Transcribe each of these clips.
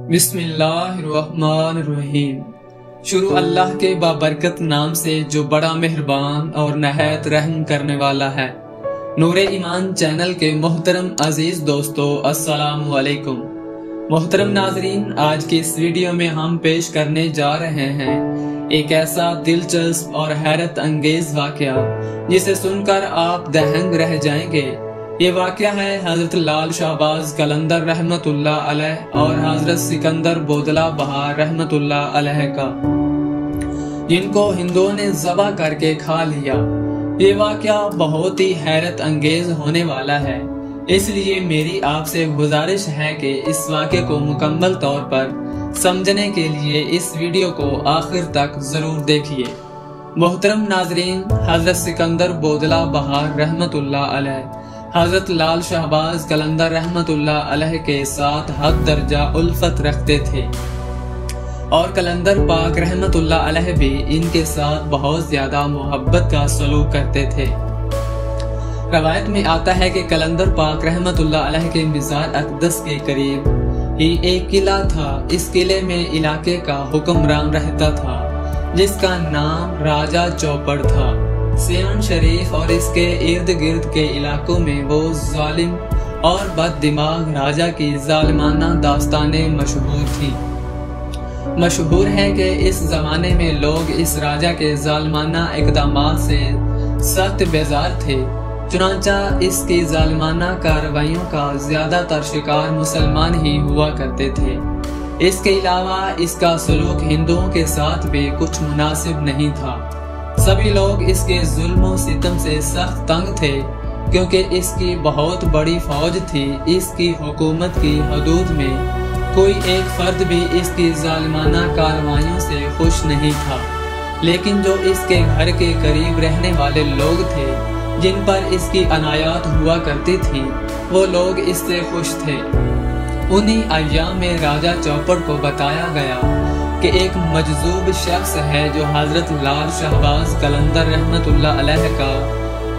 बिस्मिल्लाहिर्रहमानिर्रहीम। शुरू अल्लाह के बाबरकत नाम से जो बड़ा मेहरबान और नहायत रहम करने वाला है। नूरे ईमान चैनल के मोहतरम अजीज दोस्तों, अस्सलामु अलैकुम। मोहतरम नाजरीन, आज की इस वीडियो में हम पेश करने जा रहे हैं एक ऐसा दिलचस्प और हैरत अंगेज वाकया जिसे सुनकर आप दहंग रह जाएंगे। ये वाकया है हजरत लाल शाहबाज कलंदर रहमतुल्लाह अलैह और हजरत सिकंदर बोदला बहार रहमतुल्लाह अलैह का, जिनको हिंदुओं ने ज़बह करके खा लिया। ये वाकया बहुत ही हैरत अंगेज होने वाला है, इसलिए मेरी आपसे गुजारिश है कि इस वाकये को मुकम्मल तौर पर समझने के लिए इस वीडियो को आखिर तक जरूर देखिए। मोहतरम नाजरीन, हजरत सिकंदर बोदला बहार रहमतुल्लाह अलैह हजरत लाल शाहबाज कलंदर रहमतुल्लाह अलैह के साथ हद दर्जा उल्फत रखते थे और कलंदर पाक रहमतुल्लाह अलैह भी इनके साथ बहुत ज्यादा मोहब्बत का सलूक करते थे। रवायत में आता है कि कलंदर पाक रहमतुल्लाह अलैह के मिज़ार अक़दस के करीब ही एक किला था। इस किले में इलाके का हुक्मरान रहता था जिसका नाम राजा चौपड़ था। सियान शरीफ और इसके इर्द गिर्द के इलाकों में वो जालिम और बददिमाग राजा की जालिमाना दास्तानें मशहूर थी। मशहूर है कि इस जमाने में लोग इस राजा के जालिमाना इक़दामात से सख्त बेजार थे। चुनांचा इसकी जालिमाना कार्रवाइयों का ज्यादातर शिकार मुसलमान ही हुआ करते थे। इसके अलावा इसका सलूक हिंदुओं के साथ भी कुछ मुनासिब नहीं था। सभी लोग इसके जुल्म सितम से सख्त तंग थे क्योंकि इसकी बहुत बड़ी फौज थी। इसकी हुकूमत की हदूद में कोई एक फर्द भी इसकी जालिमाना कार्रवाइयों से खुश नहीं था, लेकिन जो इसके घर के करीब रहने वाले लोग थे जिन पर इसकी अनायात हुआ करती थी, वो लोग इससे खुश थे। उन्हीं अय्याम में राजा चौपड़ को बताया गया कि एक मजजूब शख्स है जो हजरत लाल शाहबाज कलंदर रहमतुल्लाह अलैह का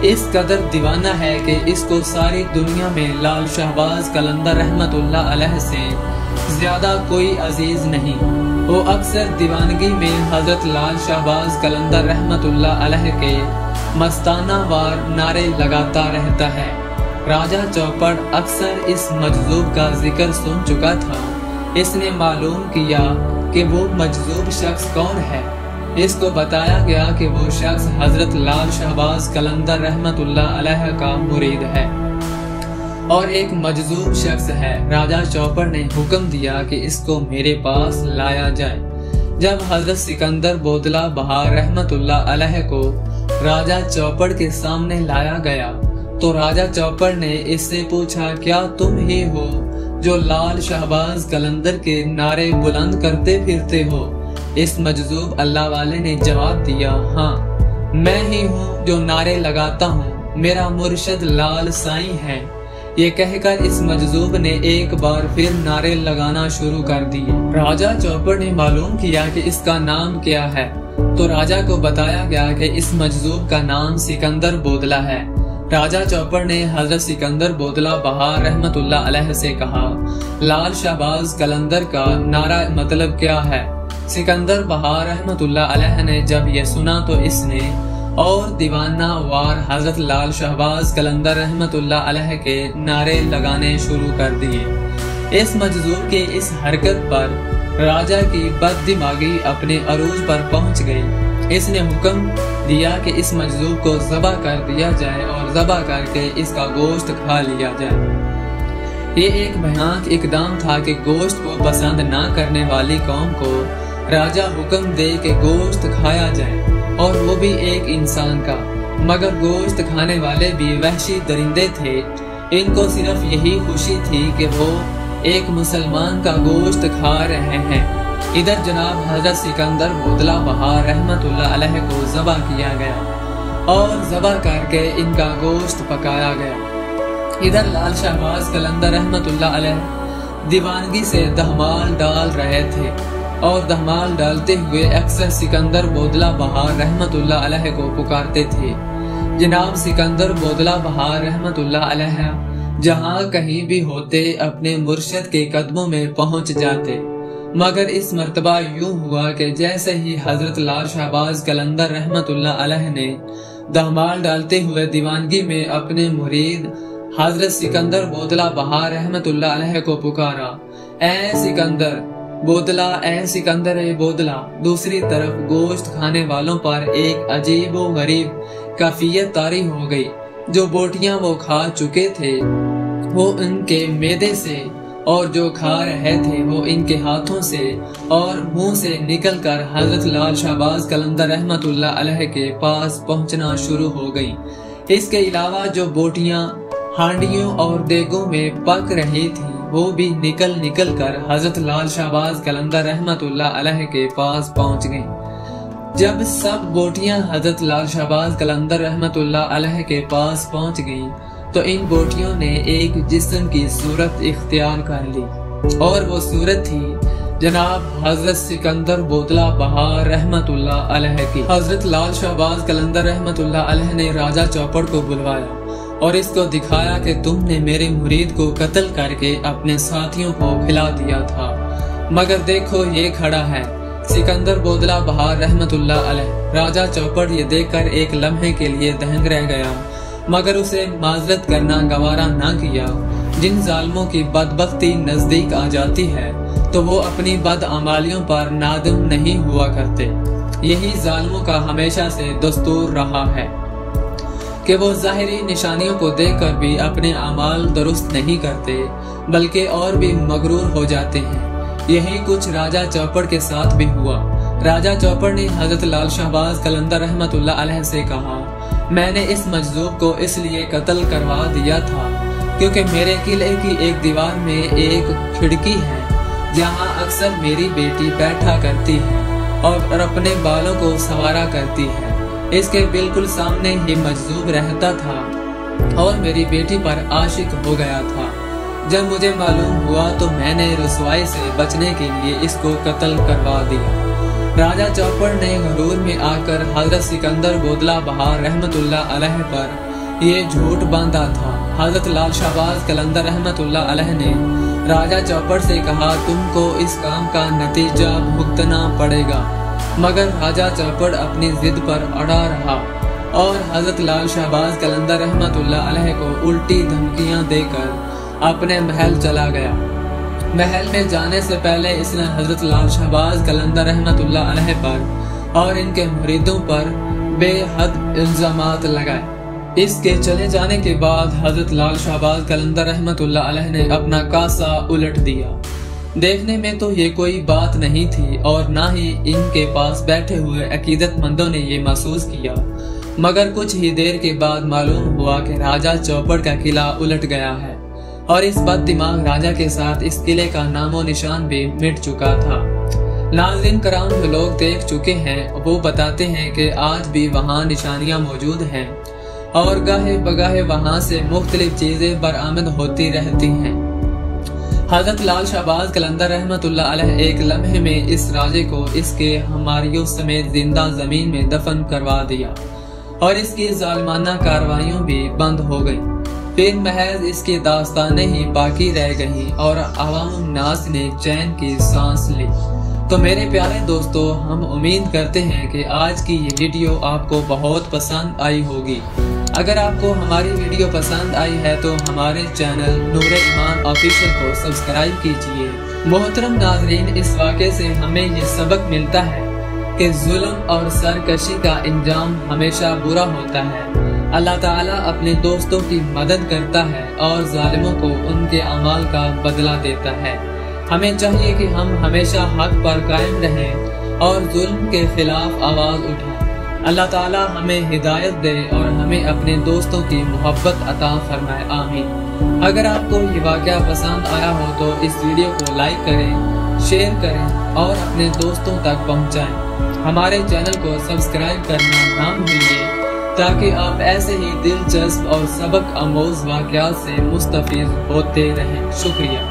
इस कदर दीवाना है कि इसको सारी दुनिया में लाल शाहबाज कलंदर रहमतुल्लाह अलैह से ज्यादा कोई अजीज नहीं। वो अक्सर दीवानगी में हजरत लाल शाहबाज कलंदर रहमतुल्लाह अलैह के मस्ताना वार नारे लगाता रहता है। राजा चौपड़ अक्सर इस मजजूब का जिक्र सुन चुका था। इसने मालूम किया कि वो मजजूब शख्स कौन है। इसको बताया गया कि वो शख्स हजरत लाल शाहबाज कलंदर रहमतुल्लाह अलैह का मुरीद है और एक मजजूब शख्स है। राजा चौपड़ ने हुक्म दिया कि इसको मेरे पास लाया जाए। जब हजरत सिकंदर बोदला बहार रहमतुल्लाह अलैह को राजा चौपड़ के सामने लाया गया तो राजा चौपड़ ने इससे पूछा, क्या तुम ही हो जो लाल शाहबाज कलंदर के नारे बुलंद करते फिरते हो? इस मजजूब अल्लाह वाले ने जवाब दिया, हाँ मैं ही हूँ जो नारे लगाता हूँ, मेरा मुर्शिद लाल साईं है। ये कहकर इस मजजूब ने एक बार फिर नारे लगाना शुरू कर दिए। राजा चौपड़ ने मालूम किया कि इसका नाम क्या है तो राजा को बताया गया कि इस मजजूब का नाम सिकंदर बोदला है। राजा चौपड़ ने हजरत सिकंदर बोदला बहार रहमतुल्लाह अलैह से कहा, लाल शाहबाज कलंदर का नारा मतलब क्या है? सिकंदर बहार रहमतुल्लाह अलैह ने जब यह सुना तो इसने और दीवाना वार हजरत लाल शाहबाज कलंदर रहमतुल्लाह अलैह के नारे लगाने शुरू कर दिए। इस मजजूब के इस हरकत पर राजा की बददिमागी अपने अरूज पर पहुंच गई। इसने हुक्म दिया कि इस मजजूब को ज़बह कर दिया जाए और ज़बह करके इसका गोश्त खा लिया जाए। ये एक भयानक इकदाम था कि गोश्त को पसंद ना करने वाली कौम को राजा हुक्म दे कि गोश्त खाया जाए, और वो भी एक इंसान का। मगर गोश्त खाने वाले भी वहशी दरिंदे थे। इनको सिर्फ यही खुशी थी कि वो एक मुसलमान का गोश्त खा रहे हैं। इधर जनाब हजरत सिकंदर बोदला बहार रहमतुल्लाह अलैह को ज़बह किया गया और ज़बह करके इनका गोश्त पकाया गया। इधर लाल शाहबाज कलंदर रहमतुल्लाह अलैह दीवानगी से दहमाल डाल रहे थे और दहमाल डालते हुए अक्सर सिकंदर बोदला बहार रहमतुल्लाह अलैह को पुकारते थे। जनाब सिकंदर बोदला बहार रहमतुल्लाह अलैह जहाँ कहीं भी होते अपने मुर्शिद के कदमों में पहुँच जाते मगर इस मर्तबा यूं हुआ कि जैसे ही हजरत लाल शहबाज कलंदर रहमतुल्लाह अलैह ने दहमाल डालते हुए दीवानगी में अपने मुरीद हजरत सिकंदर बोदला बहार रहमतुल्लाह अलैह को पुकारा, ए सिकंदर बोदला, ए सिकंदर ए बोदला, दूसरी तरफ गोश्त खाने वालों पर एक अजीब व गरीब कैफियत तारी हो गई। जो बोटियां वो खा चुके थे वो उनके मैदे से और जो खा रहे थे वो इनके हाथों से और मुंह से निकलकर हजरत लाल शहबाज कलंदर रहमतुल्लाह अलैह के पास पहुंचना शुरू हो गई। इसके अलावा जो बोटियां हांडियों और देगों में पक रही थी वो भी निकल निकल कर हजरत लाल शहबाज कलंदर रहमतुल्लाह अलैह के पास पहुंच गईं। जब सब बोटियां हजरत लाल शहबाज कलंदर रहमतुल्लाह अलैह के पास पहुंच गईं तो इन बोटियों ने एक जिस्म की सूरत इख्तियार कर ली और वो सूरत थी जनाब हजरत सिकंदर बोदला बहार रहमतुल्लाह अलैह की। हजरत लाल शहबाज कलंदर रहमतुल्लाह अलैह ने राजा चौपड़ को बुलवाया और इसको दिखाया कि तुमने मेरे मुरीद को कत्ल करके अपने साथियों को खिला दिया था, मगर देखो ये खड़ा है। सिकंदर बोदला बहार रहमतुल्लाह अलैह। राजा चौपड़ ये देखकर एक लम्हे के लिए दहंग रह गया, मगर उसे माजरत करना गवारा ना किया। जिन जालिमों की बदबख्ती नजदीक आ जाती है तो वो अपनी बदअमालियों पर नादिम नहीं हुआ करते। यही जालिमों का हमेशा से दस्तूर रहा है कि वो ज़ाहिरी निशानियों को देखकर भी अपने अमाल दुरुस्त नहीं करते, बल्कि और भी मगरूर हो जाते हैं। यही कुछ राजा चौपड़ के साथ भी हुआ। राजा चौपड़ ने हजरत लाल शहबाज कलंदर रहमतुल्लाह अलैह से कहा, मैंने इस मजलूब को इसलिए कत्ल करवा दिया था क्योंकि मेरे किले की एक दीवार में एक खिड़की है जहां अक्सर मेरी बेटी बैठा करती है और अपने बालों को संवारा करती है। इसके बिल्कुल सामने ही मजलूब रहता था और मेरी बेटी पर आशिक हो गया था। जब मुझे मालूम हुआ तो मैंने रुसवाई से बचने के लिए इसको कत्ल करवा दिया। राजा चौपड़ ने गरूर में आकर हजरत सिकंदर बोदला बहार रहमतुल्लाह अलैह पर ये झूठ बांधा था। हजरत लाल शहबाज कलंदर रहमतुल्लाह अलैह ने राजा चौपड़ से कहा, तुमको इस काम का नतीजा भुगतना पड़ेगा, मगर राजा चौपड़ अपनी जिद पर अड़ा रहा और हजरत लाल शहबाज कलंदर रहमतुल्लाह अलैह को उल्टी धमकियां देकर अपने महल चला गया। महल में जाने से पहले इसने हजरत लाल शहबाज कलंदर रहमतुल्लाह अलैह पर और इनके मुरीदों पर बेहद इल्जामात लगाए। इसके चले जाने के बाद हजरत लाल शहबाज कलंदर रहमतुल्लाह अलैह ने अपना कासा उलट दिया। देखने में तो ये कोई बात नहीं थी और ना ही इनके पास बैठे हुए अकीदतमंदों ने ये महसूस किया, मगर कुछ ही देर के बाद मालूम हुआ कि राजा चौपड़ का किला उलट गया है और इस बददिमाग राजा के साथ इस किले का नामो निशान भी मिट चुका था। नाज़रीन कराम जो लोग देख चुके हैं वो बताते हैं कि आज भी वहाँ निशानियाँ मौजूद हैं और गाहे बगाहे वहाँ से मुख्तलिफ चीजें बरामद होती रहती हैं। हजरत लाल शहबाज कलंदर रहमतुल्लाह अलैह एक लम्हे में इस राजे को इसके हमारियों समेत जिंदा जमीन में दफन करवा दिया और इसकी जालिमाना कार्रवाइयों भी बंद हो गई। फिर महज इसकी दास्तानें ही बाकी रह गईं और अवाम नास ने चैन की सांस ली। तो मेरे प्यारे दोस्तों, हम उम्मीद करते हैं कि आज की ये वीडियो आपको बहुत पसंद आई होगी। अगर आपको हमारी वीडियो पसंद आई है तो हमारे चैनल नूरे ईमान ऑफिशियल को सब्सक्राइब कीजिए। मोहतरम नाजरीन, इस वाक़े से हमें ये सबक मिलता है कि जुल्म और सरकशी का इंजाम हमेशा बुरा होता है। अल्लाह ताला अपने दोस्तों की मदद करता है और जालिमों को उनके अमाल का बदला देता है। हमें चाहिए कि हम हमेशा हक पर कायम रहें और जुल्म के खिलाफ आवाज उठाएं। अल्लाह ताला हमें हिदायत दे और हमें अपने दोस्तों की मोहब्बत अता फरमाए, आमीन। अगर आपको ये वाक़या पसंद आया हो तो इस वीडियो को लाइक करें, शेयर करें और अपने दोस्तों तक पहुँचाएं। हमारे चैनल को सब्सक्राइब करना ना भूलिए ताकि आप ऐसे ही दिलचस्प और सबक आमोज वाक़यात से मुस्तफ़ीज़ होते रहें। शुक्रिया।